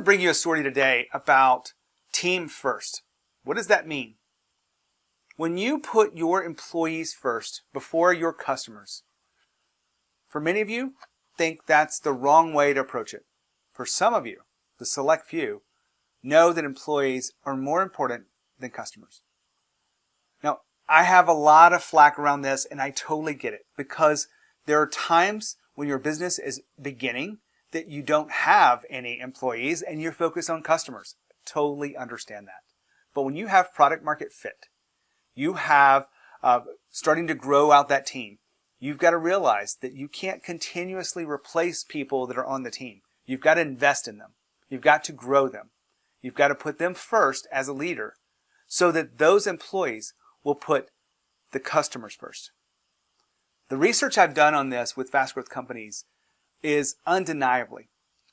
to bring you a story today about team first. What does that mean? When you put your employees first before your customers, for many of you, think that's the wrong way to approach it. For some of you, the select few, know that employees are more important than customers. Now, I have a lot of flack around this, and I totally get it, because there are times when your business is beginning that you don't have any employees and you're focused on customers. Totally understand that. But when you have product market fit, you have starting to grow out that team, you've got to realize that you can't continuously replace people that are on the team. You've got to invest in them. You've got to grow them. You've got to put them first as a leader so that those employees will put the customers first. The research I've done on this with fast growth companies is undeniably,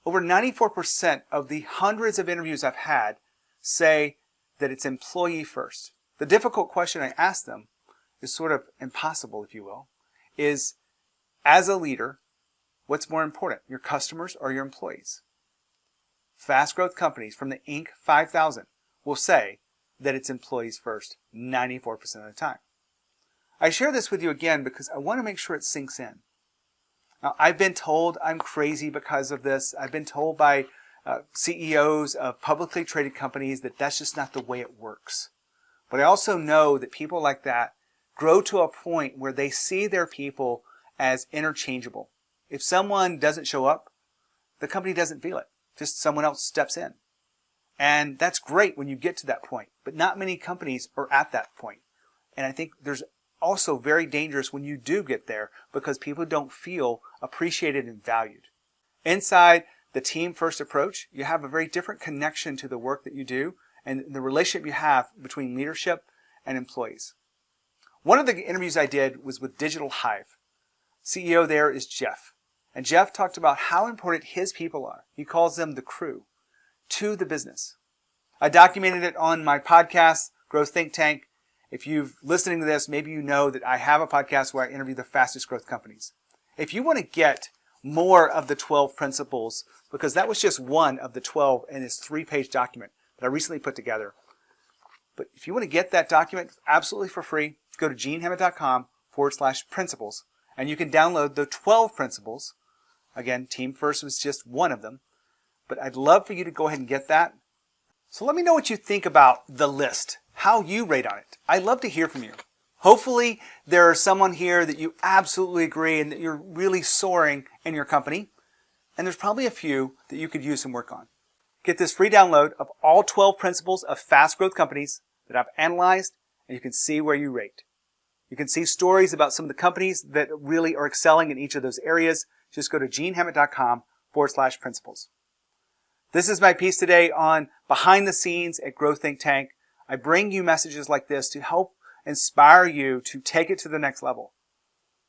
over 94% of the hundreds of interviews I've had say that it's employee first. The difficult question I ask them is sort of impossible, if you will, is as a leader, what's more important, your customers or your employees? Fast growth companies from the Inc. 5000 will say that it's employees first 94% of the time. I share this with you again because I want to make sure it sinks in. Now, I've been told I'm crazy because of this. I've been told by CEOs of publicly traded companies that that's just not the way it works. But I also know that people like that grow to a point where they see their people as interchangeable. If someone doesn't show up, the company doesn't feel it. Just someone else steps in. And that's great when you get to that point. But not many companies are at that point. And I think there's also very dangerous when you do get there because people don't feel appreciated and valued. Inside the team first approach, you have a very different connection to the work that you do and the relationship you have between leadership and employees. One of the interviews I did was with Digital Hive. CEO there is Jeff. And Jeff talked about how important his people are. He calls them the crew to the business. I documented it on my podcast, Growth Think Tank. If you're listening to this, maybe you know that I have a podcast where I interview the fastest growth companies. If you want to get more of the 12 principles, because that was just one of the 12 in this 3-page document that I recently put together. But if you want to get that document absolutely for free, go to genehammett.com/principles, and you can download the 12 principles. Again, Team First was just one of them. But I'd love for you to go ahead and get that. So let me know what you think about the list, how you rate on it. I'd love to hear from you. Hopefully there are someone here that you absolutely agree and that you're really soaring in your company. And there's probably a few that you could use some work on. Get this free download of all 12 principles of fast growth companies that I've analyzed, and you can see where you rate. You can see stories about some of the companies that really are excelling in each of those areas. Just go to genehammett.com/principles. This is my piece today on behind the scenes at Growth Think Tank. I bring you messages like this to help inspire you to take it to the next level,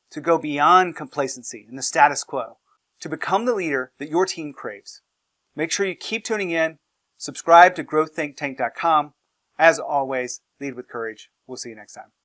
to go beyond complacency and the status quo, to become the leader that your team craves. Make sure you keep tuning in. Subscribe to growththinktank.com. As always, lead with courage. We'll see you next time.